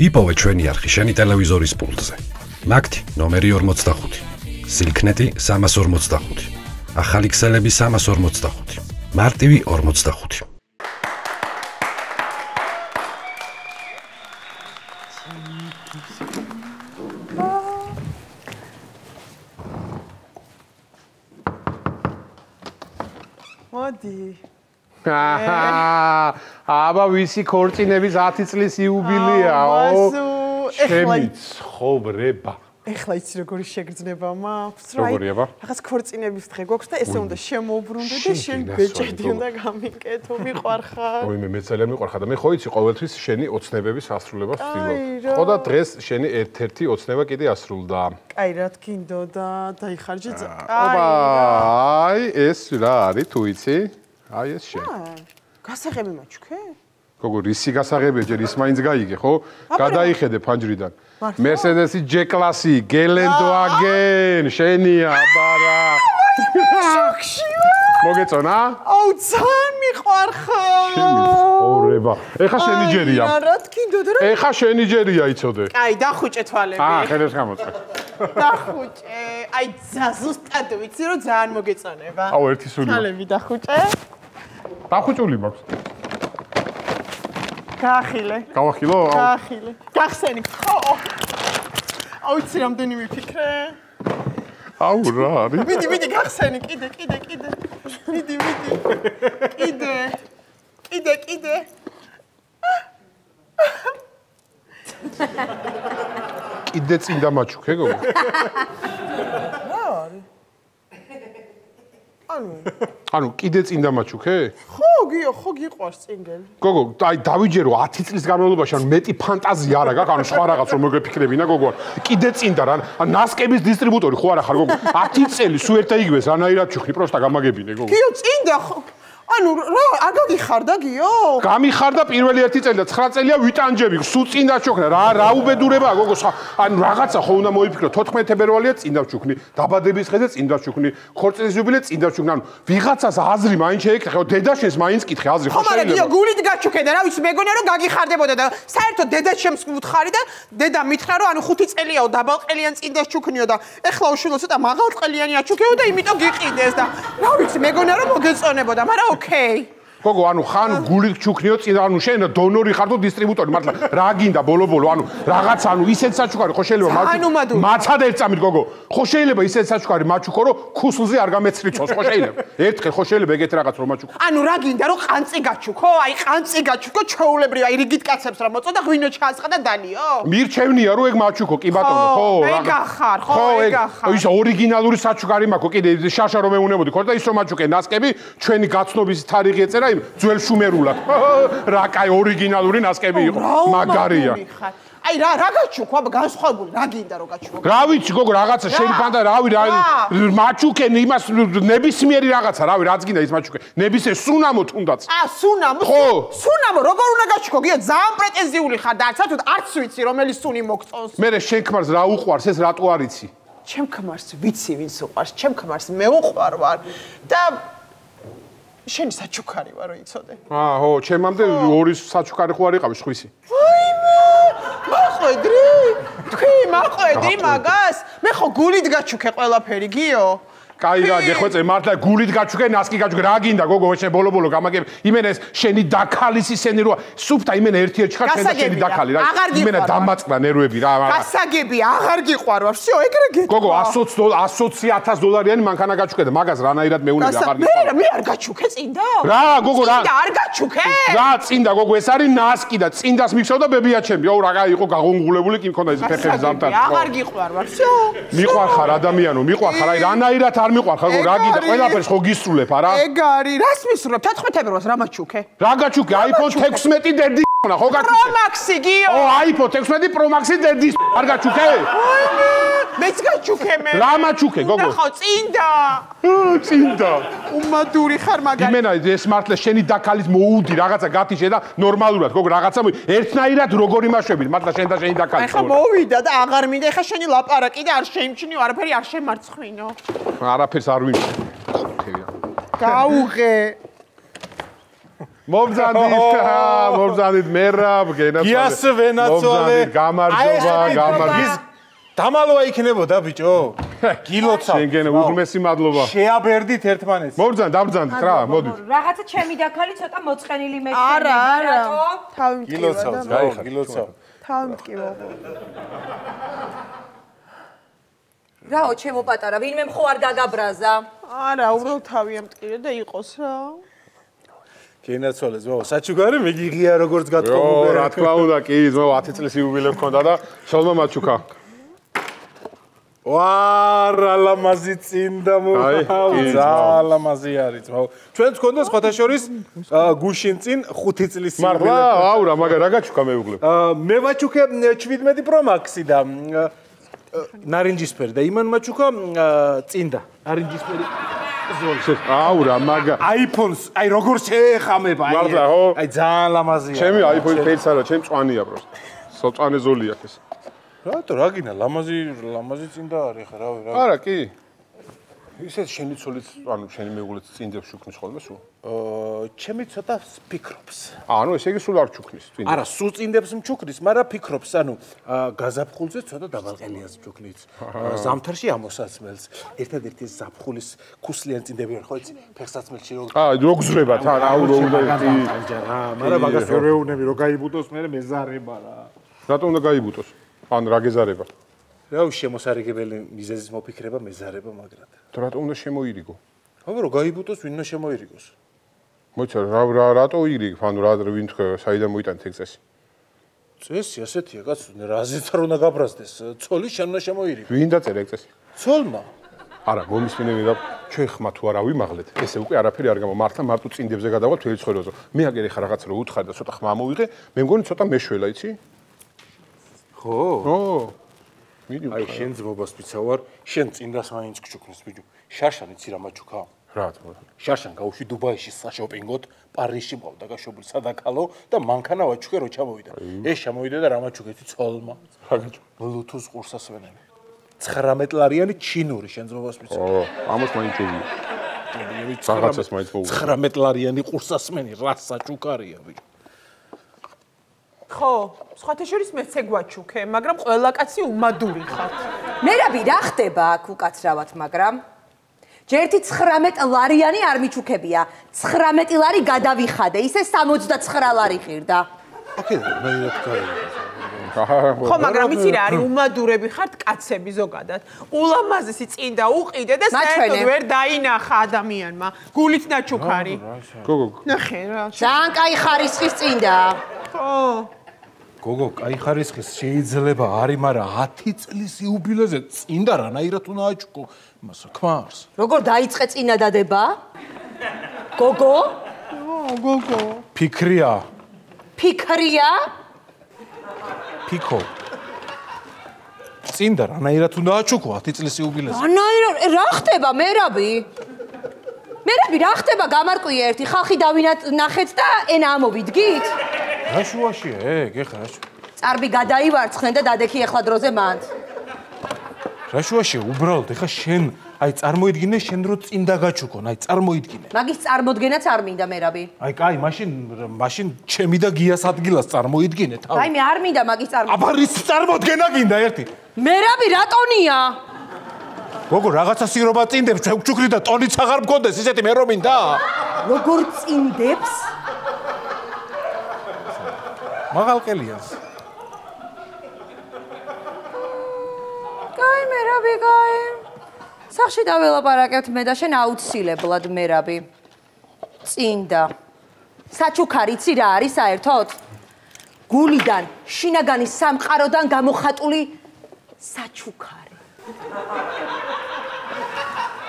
იპოვე ჩვენი არხი შენი ტელევიზორის პულტზე. მაგთი ნომერი 45. სილქნეტი 345. ახალი ქსელები 345. მარტივი 45. მოდი. აბა ვისი ქორწინების 10 წლის იუბილეაო. ეხლა ცხოვრება. ეხლა იცი როგორი შეგრძნება მაქვს. როგორია ბა? რაღაც ქორწინების დღე გვაქვს და ესე უნდა შემოუბრუნდე და შენ ბეჭედი უნდა გამიკეთო, მიყვარხარ. ой, მე ძალიან მიყვარხარ და მე ხო იცი ყოველთვის შენი ოცნებების ასრულებას ვცდილობ. ხო და დღეს შენი ერთ-ერთი ოცნება კიდე ასრულდა. კაი, რა თქინდოდა, დაიხარჯე ძა. აი, ეს რა არის თუ იცი? აი ეს შენ. გასაღები მაჩუქე? გოგო, რისი გასაღებია, ჯერ ის მაინც გაიგე, ხო? გადაიხედე ფანჯრიდან. Mercedes G-კლასი, Geländewagen, შენია, აბარა. მოგეწონა? აუ, ძალიან მიყვარხარ. შემიხოვრება. ეხა შენი ჯერია. რა თქინდოდა რა? ეხა შენი ჯერია, იცოდე. კაი, დახუჭე თვალები. ხელებს გამოწყე. დახუჭე. აი, ზუსტად ვიცი, რომ ძალიან მოგეწონება. აუ, ერთი სული. თვალები დახუჭე. დახუჭული მაქვს. გაახილე. გავახილო? გაახილე. გახსენი. აუ, იცი რამდენი მიფიქრე? აუ, რა არის? მიდი, გახსენი, კიდე. მიდი. კიდე. კიდე წინ დამაჩუქე, გოგო. რა არის? ანუ კიდე წინ დამაჩუქე? ხო გიყვარს წინგელი. გოგო, აი დავიჯერო 10 წლის განმავლობაში, ანუ მეტი ფანტაზია არა გაქვს, ანუ სხვა რაღაც რომ მოგეფიქრებინა, გოგო. კიდე წინ და რა, ნასკების დისტრიბუტორი ხო არა ხარ, გოგო? 10 წელი სულ ერთ და იგივეს, რანაირად ჩუქნი, პროსტა გამაგებინე, გოგო. გიო წინდა ხო? ანუ რა, არ გაგიხარდა გიო? გამიხარდა პირველი 1 წელი და 9 წელია ვიტანჯები, სულ წინ დაჩუქნა, რა უბედურებაა, გოგო, ანუ რაღაცა ხო უნდა მოიფიქრო, 14 თებერვალია წინ დავჩუქნი, დაბადების დღეზე წინ დავჩუქნი, ქორწილის იუბილე წინ დავჩუქნი, ანუ ვიღაცას აზრი მაინც შეეკითხე, ხო დედა შენს მაინც კითხე აზრი ხო შეიძლება? ხო, მაგრამ გიო გულით გაჩუქე და რა ვიცი, მეგონა რომ გაგიხარდებოდა და საერთოდ დედა ჩემს უთხარი და დედა მითხრა რომ ანუ 5 წელიაო დაბალყელიან წინ დაჩუქნიო და ეხლა უშვილო ცოტა მაღალყელიანი აჩუქეო და იმიტომ გიყიდეს და რა ვიცი, მეგონა რომ მოგეწონებოდა, მაგრამ ოკეი. გოგო, ანუ ხან გულით ჩუქნიო წინ, ანუ შენ დონორი ხარ თუ დისტრიბუტორი, მართლა რა გინდა ბოლო-ბოლო, ანუ რაღაც ანუ ისეთ საჩუქარი ხო შეიძლება მაცად ერწამით, გოგო. ხო შეიძლება ისეთ საჩუქარი მაჩუქო, რომ ქუსლზე არ გამეცრიცოს, ხო შეიძლება. ერთხელ ხო შეიძლება ეგეთ რაღაც რომ მაჩუქო. ანუ რა გინდა რომ ყანწი გაჩუქო? აი ყანწი გაჩუქო, ჩეულებრივ, აი რიგით კაცებს რა მოწოდა, ღვინო ჩაასყა და დალიო? მირჩევნია რომ ეგ მაჩუქო, კი ბატონო, ხო? ეგ ახარ, ხო, ეგ ახარ. ის ორიგინალური საჩუქარი მაქვს, კიდე შაშა რომ მეუნებოდი, ხო და ის რომ მაჩუქე ნასკები, ჩვენი გაცნობის თარიღი ეწერა იმ ძველ შუმერულად. რა კაი ორიგინალური ნასკები იყო, მაგარია. აი რა გაჩუქო, აბა განსხვავებული, რა გინდა რომ გაჩუქო? რა ვიცი, გოგო, რაღაცა შენი ფანტა, რავი, მაჩუქენ იმას ნებისმიერი რაღაცა, რავი, რაც გინდა ის მაჩუქე. ნებისმიერ სუნამო თუნდაც. სუნამო? ხო. სუნამო, როგორ უნდა გაჩუქო? გია ძალიან პრეტენზიული ხარ და არც ვიცი, რომელი სუნი მოგწონს. მე შენ ქმარს რა უყვარს, ეს რატო არ იცი? ჩემ ქმარს ვიცი, ვინც უყვარს, ჩემ ქმარს მე უყვარ ვარ და შენი საჩუქარი ვარ, რო იცოდე. ხო, ჩემამდე ორი საჩუქარი ხო არ იყავი, სხვისი. ვაიმე! მაყვედრი? თქვი მაყვედრი მაგას? მე ხო გულით გაჩუქე ყველაფერი, გიო? კაი რა გეხვეწე მართლა გულით გაჩუქე ნასკი გაჩუქე რა გინდა გოგო შენ ბოლო გამაგებ იმენა ეს შენი დაქალის ისენი როა სუფთა იმენა ერთ-ერთი ხარ შენ და შენი დაქალი რა იმენა დამაწყდა ნერვები რა გასაგები აღარ გიყვარ ვარ всё ეგრე გეტყვი გოგო 120,000 დოლარიანი მანქანა გაჩუქე და მაგას რანაირად მეუნები აღარ გიყვარ მე არ გაჩუქე წინდა რა გოგო რა წინდა არ გაჩუქე რა წინდა გოგო ეს არის ნასკი და წინდას მიხსოვდა ბებია ჩემი აუ რა იყო გაღონგულებული კი მქონდა ეს ფეხები ზამთარი აღარ გიყვარ ვარ всё მიყვარხარ ადამიანო მიყვარხარ აი რანაირად არ მიყვარხარ გოგო რა გინდა ყველაფერს ხო გისრულებ არა ეგ არის რას მისრულებ 14 თებერვალს რა მაჩუქე რა გაჩუქე iPhone 16 დედი ხო გაჩუქე Pro Max-ი გიო ო iPhone 16 Pro Max-ი დედი არ გაჩუქე მეც გაჩუქე მე რა მაჩუქე გოგო ხო წინდა წინდა უმადური ხარ მაგარი იმენა ეს მართლა შენი დაქალის მოუდი რაღაცა გათიშე და ნორმალურად გოგო რაღაცა ერთნაირად როგორი მაშვებით მართლა შენ და შენი დაქალი ახლა მოვიდა და აღარ მინდა ახლა შენი ლაპარაკი და არ შეიმჩნიო არაფერი არ შემარცხვინო არაფერს არ ვიმჩნევ გაუღე მობრძანდით მერაბ, გენაცვალე. გიას ვენაცვალე. გამარჯობა. დამალვა იქნებოდა ბიჭო. გილოცავ. შენ გენ უღმესი მადლობა. შეაბერდით ერთმანეთს. მობრძანდით რა, მოდით. რაღაცა ჩემი დაქალი ცოტა მოწყენილი მე. არა. თავი მткиვა გილოცავ, გაიხარ, გილოცავ. თავი მткиვა. რაო ჩემო პატარა, ვინმე მხო არ გაგაბრაზა? არა, უბრალოდ თავი ამტკივრე და იყოს რა. გენაცვალეს, ბაბა, საჩუქარი მეგიღია როგორც გათხოვებული. რა თქმა უნდა, კი, 10 წლის იუბილე მქონდა და შალმა მაჩუკა. ვარა ლამაზი წინდა ძალიან ლამაზი არის ძმაო ჩვენც გქონდა სხვათა შორის გუშინ წინ 5 წლის მართლა აურა მაგა რა გაჩუქა მეუღლე მე ვაჩუქე 17 Pro Max-ი და ნარინჯისფერი და იმან მაჩუქა წინდა ნარინჯისფერი ზოლი აურა მაგა iPhone-ს აი როგორ შეეხამება მართლა ხო აი ძალიან ლამაზია ჩემი iPhone ფერიც არა ჩემი წვანია პროს სოწვანე ზოლი აქვს ეს რატო რა გინდა ლამაზი წინდა არის ხა რავი რა არა კი ისეთ შენი ცოლიც ანუ შენი მეუღლეც წინდებს შუქნის ხოლმე სულ ჩემი ცოტა ფიქრობს ანუ ესე იგი სულ არ ჩუქნის წინდა არა სულ წინდებს მჩუქნის მაგრამ ფიქრობს ანუ გაზაფხულზე ცოტა დაბალყელიას მჩუქნით ზამთარში ამოსაცმელს ერთადერთი ზაფხულის ქუსლიან წინდები არ ხო იცი ფეხსაცმელში რო გზრება თან აუ რო უნდა რა მაგრამ მაგას ვერ ვეუბნები რომ გაიბუტოს მე მეზარება რა რატომ უნდა გაიბუტოს ან რა გეზარება? რა შემოსარიგებელი მიზეზის მოფიქრება მეზარება მაგრად. რატო უნდა შემოირიგო? აბა რომ გაიბუტოს ვინ უნდა შემოირიგოს? მოიცა რატო ირიგ? ანუ რა ვინ თქვა საიდან მოიტანეთ ეგ წესი? წესი ასეთია კაცო, რაზეც არ უნდა გაბრაზდეს. ცოლი შენ უნდა შემოირიგო. ვინ დაწერა ეგ წესი? ცოლმა. არა, მომისმინები და ჩვენ ხმა თუ არა ვიმაღლეთ. ესე უკვე არაფერი არ გამო. მართლა მარტო წინდებზე გადავალ თველი ცხოვრებაზე. მე აგერ ხარ რაღაცა რომ უთხარ და ცოტა ხმა მოვიღე, მე მგონი ცოტა მეშველა, იცი? ხო? ო. მიდი. აი შენ ძმობას ვიცავარ, შენ წინდას მაინც გჩუქნის ბიჭო. შარშან იცი რა მაჩუქა? რა თქმა უნდა. შარშან გავუშვი დუბაიში საშოპინგოდ, პარიზში მყავდა გაშვებული სადაკალო და მანქანა ვაჩუქე რო ჩამოვიდა. ეს ჩამოვიდა და რა მაჩუქეთი ცოლმა. რა გაჩუქა? Bluetooth ყურსასვენელი. 19 ლარიანი ჩინური შენ ძმობას ვიცავარ. ო, ამას მაინც ევია. რაღაცას მაინც მოუღო. 19 ლარიანი ყურსასმენი რა საჩუქარია ბიჭო. ხო, სხვათა შორის მეც ეგვაჩუქე, მაგრამ ყველა კაცი უმადური ხართ. მერაბი რა ხდება აქ უკაცრავად, მაგრამ ჯერთი 19 ლარიანი არ მიჩუქებია. 19 ლარი გადავიხადე, ისე 69 ლარი ღირდა. ოკეი, მე ვთქარი. ხო, მაგრამ იცი რა არის უმადურები ხართ კაცები ზოგადად. ულამაზესი წინდა უყიდე და საერთოდ ვერ დაინახა ადამიანმა. გულით ნაჩუქარი. გოგო. ნახე რა. ძალიან კაი ხარისხის წინდა. ხო. გოგო, კაი ხარისხის შეიძლება არის, მაგრამ 10 წლის იუბილეზე წინდა რანაირად უნდა აჩუქო? იმას რა ქმარს? როგორ დაიწყე წინა დადება? გოგო? გოგო. ფიქრია. ფიქრია? ფიქო. წინდა რანაირად უნდა აჩუქო 10 წლის იუბილეზე? რანაირად რა ხდება მერაბი? მერაბი რა ხდება გამარკვია ერთი ხალხი დავინახეთ და ენა ამოვიდგით? რა შუაშია ეგ ეხლა რა შუა? წარბი გადაივარცხნენ და დადექი ეხლა დროზე მანდ. რა შუაშია უბრალოდ ეხლა შენ აი წარმოიდგინე შენ რო წინდა გაჩუქონ აი წარმოიდგინე. მაგის წარმოდგენაც არ მინდა მერაბი. აი კაი მაშინ ჩემი და გიას ადგილას წარმოიდგინე თავი. აი მე არ მინდა მაგის წარმოდგენა. აბა რის წარმოდგენა გინდა ერთი? მერაბი რატონია? გოგო რაღაცა სირობა წინდებს ჩვენ გჩუქნი და ტონიც აღარ მქონდეს ისეთი მე რომ მინდა? როგორ წინდებს? მაღალყელიანს. კაი მერაბი კაი. სახში დაველაპარაკებთ მე და შენ აუცილებლად მერაბი. წინდა. საჩუქარი იცი რა არის საერთოდ? გულიდან, შინაგანის სამყაროდან გამოხატული საჩუქარი.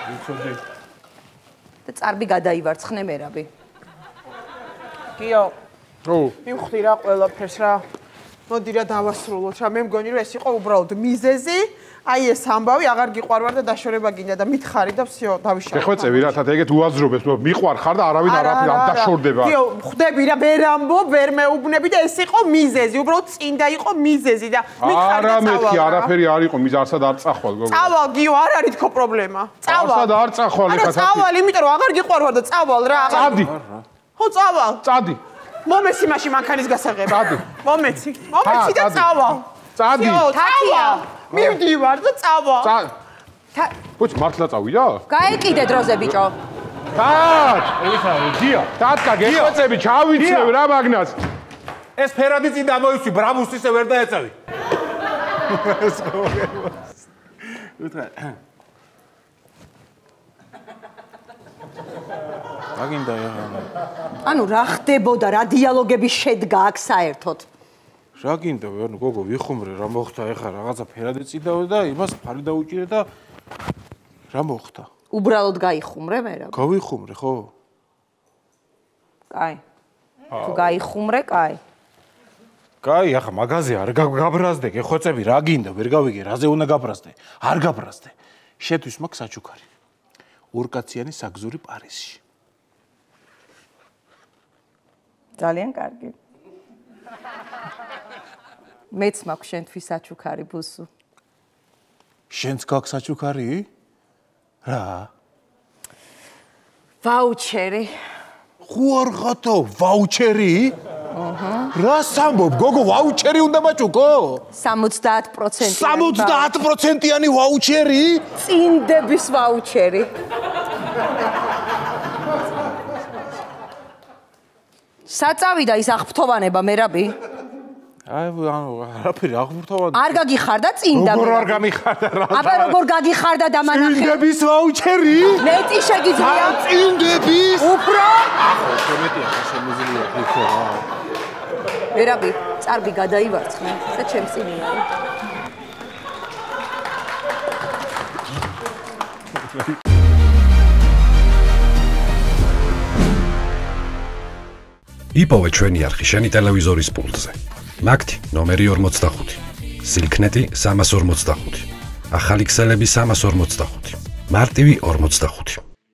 ვიცოდი. და წარბი გადაივარცხნე მერაბი. გიო. ო, მივხვდი რა ყველაფერს რა. მოდი რა დავასრულოთ რა. მე მგონი რომ ეს იყო უბრალოდ მიზეზი. აი ეს ამბავი აღარ გიყვარვარ და დაშორება გინდა და მითხარი და всё დავიშალე. შეხვეწევი რა თათ ეგეთ უაზრობებს მიყვარ ხარ და არავინ არაფერ არ დაშორდება. გიო, ხვდები რა ვერ ამბობ, ვერ მეუბნები და ეს იყო მიზეზი, უბრალოდ წინდა იყო მიზეზი და მითხარი და არა წავალ. მეთქი არაფერი არ იყო მიზარსად არ წახვალ გოგო. წავალ გიო, არ არის თქო პრობლემა. წავალ. არასად არ წახვალ არა ეხლა. წავალ, იმიტომ რომ აღარ გიყვარვარ და წავალ რა. წავდი. ხო წავალ. წადი. მომეცი მაშინ მანქანის გასაღება. წადი. მომეცი და წავალ. წადი. თათია. მივდივარ და წავალ. ბოჭ მართლა წავიდა? გაეკიდე დროზე ბიჭო. თათ! თათკა გეხვეწები, ჩავიცევ რა მაგნას. ეს ფერადი წინ დამოიცვი, ბრამუს ისე ვერ დაეწევი. აგინდა ეხლა. ანუ რა ხდებოდა, რა დიალოგები შედგა აქ საერთოდ? რა გინდა, ანუ გოგო ვიხუმრე რა მოხდა ეხლა რაღაცა ფერადი წიდავე და იმას ფარი დაუჭირე და რა მოხდა? უბრალოდ გაიხუმრე მერაბ? გავიხუმრე, ხო? კაი. თუ გაიხუმრე, კაი. კაი, ახლა მაღაზია არ გაბრაზდე, გეხვეწები რა გინდა, ვერ გავიგე, რაზე უნდა გაბრაზდე? არ გაბრაზდე. შეთვის მაქვს საჩუქარი. ორკაციანი საგზური პარიზში. ძალიან კარგი. მეც მაქვს შენთვის საჩუქარი ბუსუ. შენც გაქვს საჩუქარი? რა? ვაუჩერი. ხო არ ხათო, ვაუჩერი? რა სამბობ, გოგო, ვაუჩერი უნდა მაჭუკო? 70%. 70%-იანი ვაუჩერი? წინდების ვაუჩერი. საწავიდა ის აღფრთოვანება მერაბი? აი, ანუ არაფერი აღფრთოვანდა. არ გაგიხარდა წინდა? როგორ არ გამიხარდა რა? აბა როგორ გაგიხარდა დამანახე? წინდების ვაუჩერი? მეტი შეგიძლია? წინდების? უფრო? ახლა შემეტია, შემიძლია იქო რა. მერაბი, წარბი გადაივარცხნე და ჩემს წინ იარე. იპოვე ჩვენი არხი შენი ტელევიზორის პულტზე. მაგთი ნომერი 45. სილქნეტი 345. ახალი ქსელები 345. მარტივი 45.